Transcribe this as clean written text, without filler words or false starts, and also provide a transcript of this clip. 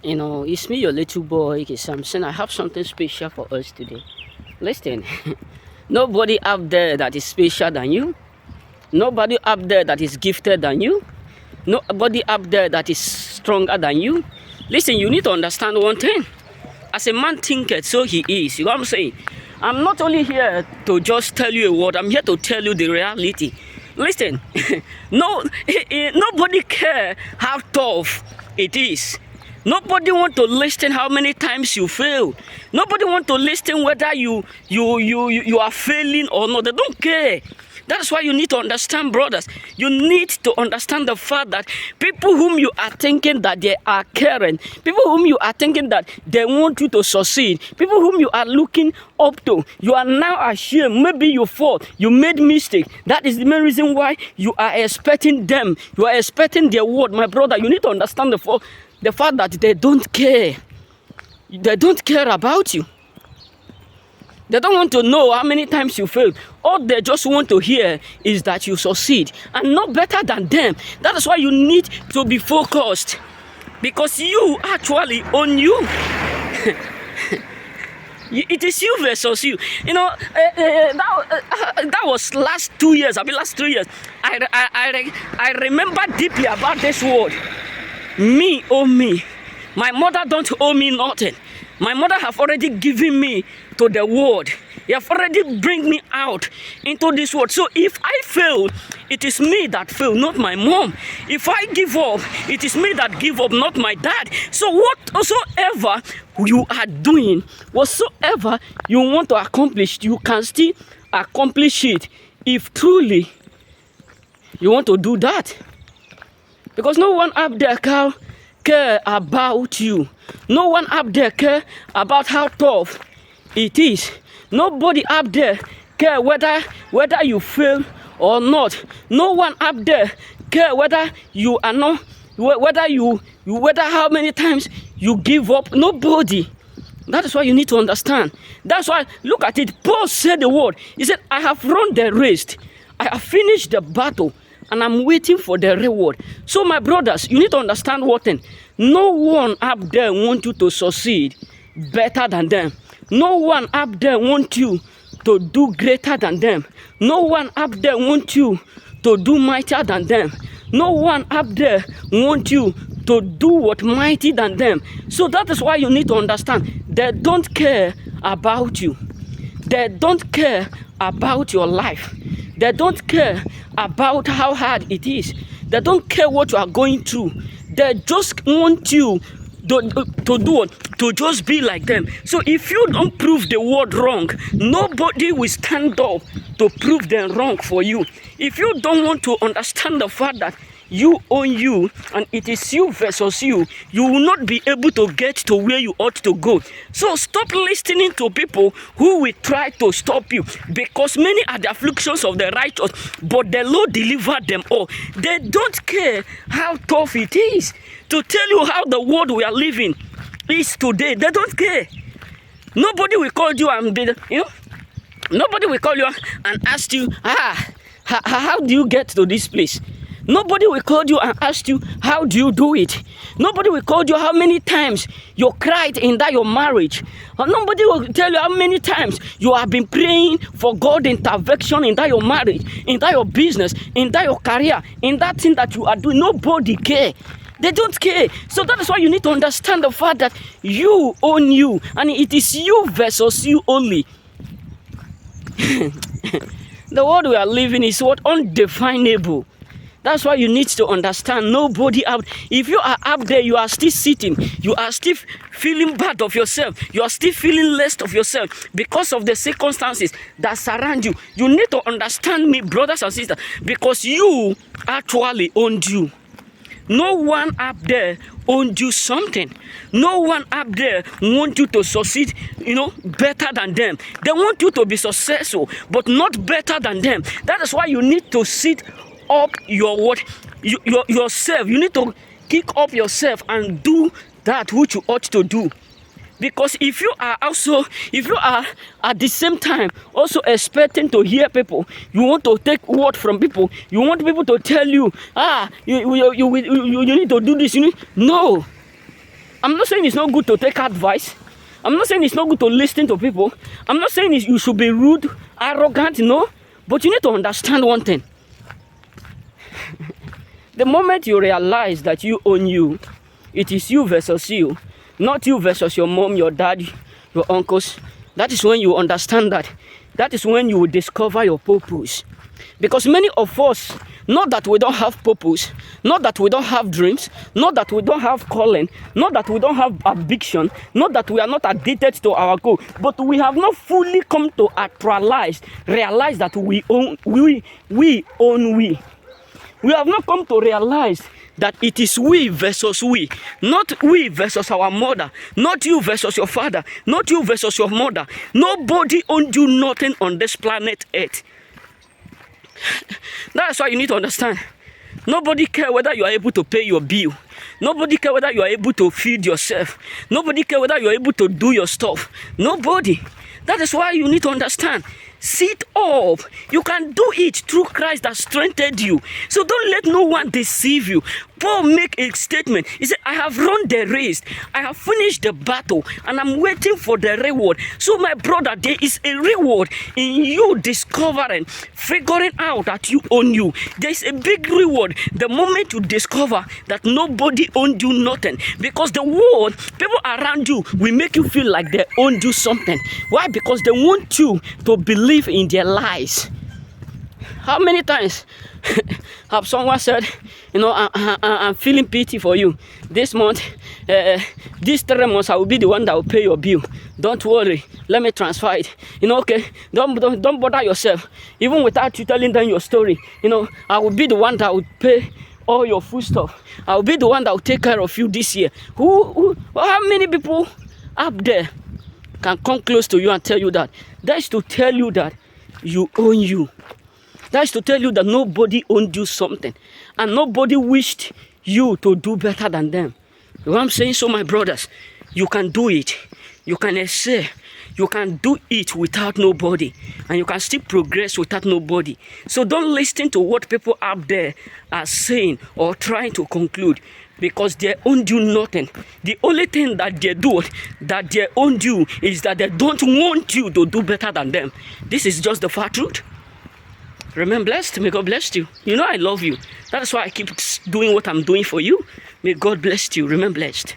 It's me, your little boy, Samson. I have something special for us today. Listen, nobody out there that is special than you. Nobody up there that is gifted than you. Nobody up there that is stronger than you. Listen, you need to understand one thing. As a man thinketh, so he is. You know what I'm saying? I'm not only here to just tell you a word, I'm here to tell you the reality. Listen, nobody care how tough it is. Nobody want to listen how many times you fail. Nobody want to listen whether you are failing or not. They don't care. That's why you need to understand, brothers. You need to understand the fact that people whom you are thinking that they are caring, people whom you are thinking that they want you to succeed, people whom you are looking up to, you are now ashamed. Maybe you fought, you made mistake. That is the main reason why you are expecting them. You are expecting their word. My brother, you need to understand the fact that they don't care. They don't care about you. They don't want to know how many times you failed. All they just want to hear is that you succeed and not better than them. That is why you need to be focused, because you actually own you. It is you versus you. That was last 2 years. Last 3 years. I remember deeply about this word. Me owe me. My mother don't owe me nothing. My mother have already given me to the world. He have already bring me out into this world. So if I fail, it is me that fail, not my mom. If I give up, it is me that give up, not my dad. So whatsoever you are doing, whatsoever you want to accomplish, you can still accomplish it if truly you want to do that. Because no one up there care about you. No one up there care about how tough it is. Nobody up there care whether you fail or not. No one up there care whether you are not, whether how many times you give up. Nobody. That is why you need to understand. That's why, look at it. Paul said the word. He said, I have run the race. I have finished the battle, and I'm waiting for the reward. So my brothers, you need to understand one thing. No one up there wants you to succeed better than them. No one up there wants you to do greater than them. No one up there wants you to do mightier than them. No one up there wants you to do what mighty than them. So that is why you need to understand. They don't care about you. They don't care about your life. They don't care about how hard it is. They don't care what you are going through. They just want you to do what? To just be like them. So if you don't prove the word wrong, nobody will stand up to prove them wrong for you. If you don't want to understand the fact that you own you and it is you versus you, you will not be able to get to where you ought to go. So stop listening to people who will try to stop you, because many are the afflictions of the righteous, but the Lord delivered them all. They don't care how tough it is. To tell you how the world we are living is today, they don't care. Nobody will call you and nobody will call you and ask you, how do you get to this place? Nobody will call you and ask you, how do you do it? Nobody will call you how many times you cried in that your marriage. Nobody will tell you how many times you have been praying for God intervention in that your marriage, in that your business, in that your career, in that thing that you are doing. Nobody care. They don't care. So that is why you need to understand the fact that you own you, and it is you versus you only. The world we are living is what? Undefinable. That's why you need to understand. Nobody out. If you are up there, you are still sitting. You are still feeling bad of yourself. You are still feeling less of yourself because of the circumstances that surround you. You need to understand me, brothers and sisters, because you actually owned you. No one up there owns you something. No one up there wants you to succeed, better than them. They want you to be successful, but not better than them. That is why you need to sit up yourself. You need to kick up yourself and do that which you ought to do. Because if you are at the same time also expecting to hear people, you want to take word from people, you want people to tell you, you need to do this, no. I'm not saying it's not good to take advice. I'm not saying it's not good to listen to people. I'm not saying you should be rude, arrogant, no. But you need to understand one thing. The moment you realize that you own you, it is you versus you, not you versus your mom, your dad, your uncles. That is when you understand that. That is when you will discover your purpose. Because many of us, not that we don't have purpose, not that we don't have dreams, not that we don't have calling, not that we don't have addiction, not that we are not addicted to our goal, but we have not fully come to realize that we own we. We have not come to realize that it is we versus we, not we versus our mother, not you versus your father, not you versus your mother. Nobody owns you nothing on this planet Earth. That's why you need to understand. Nobody cares whether you are able to pay your bill. Nobody cares whether you are able to feed yourself. Nobody cares whether you are able to do your stuff. Nobody. That is why you need to understand. Sit up. You can do it through Christ that strengthened you. So don't let no one deceive you. Paul make a statement. He said, I have run the race. I have finished the battle. And I'm waiting for the reward. So my brother, there is a reward in you discovering, figuring out that you own you. There is a big reward the moment you discover that nobody owned you nothing. Because the world, people around you will make you feel like they own you something. Why? Because they want you to believe in their lies. How many times have someone said, I'm feeling pity for you. This month, these 3 months, I will be the one that will pay your bill. Don't worry, let me transfer it. Okay, don't bother yourself. Even without you telling them your story, I will be the one that will pay all your food stuff. I will be the one that will take care of you this year. How many people up there can come close to you and tell you that? That is to tell you that you own you. That is to tell you that nobody owned you something. And nobody wished you to do better than them. You know what I'm saying? So my brothers, you can do it. You can excel. You can do it without nobody. And you can still progress without nobody. So don't listen to what people up there are saying or trying to conclude. Because they own you nothing. The only thing that they do, that they own you, is that they don't want you to do better than them. This is just the far truth. Remain blessed. May God bless you. I love you. That's why I keep doing what I'm doing for you. May God bless you. Remain blessed.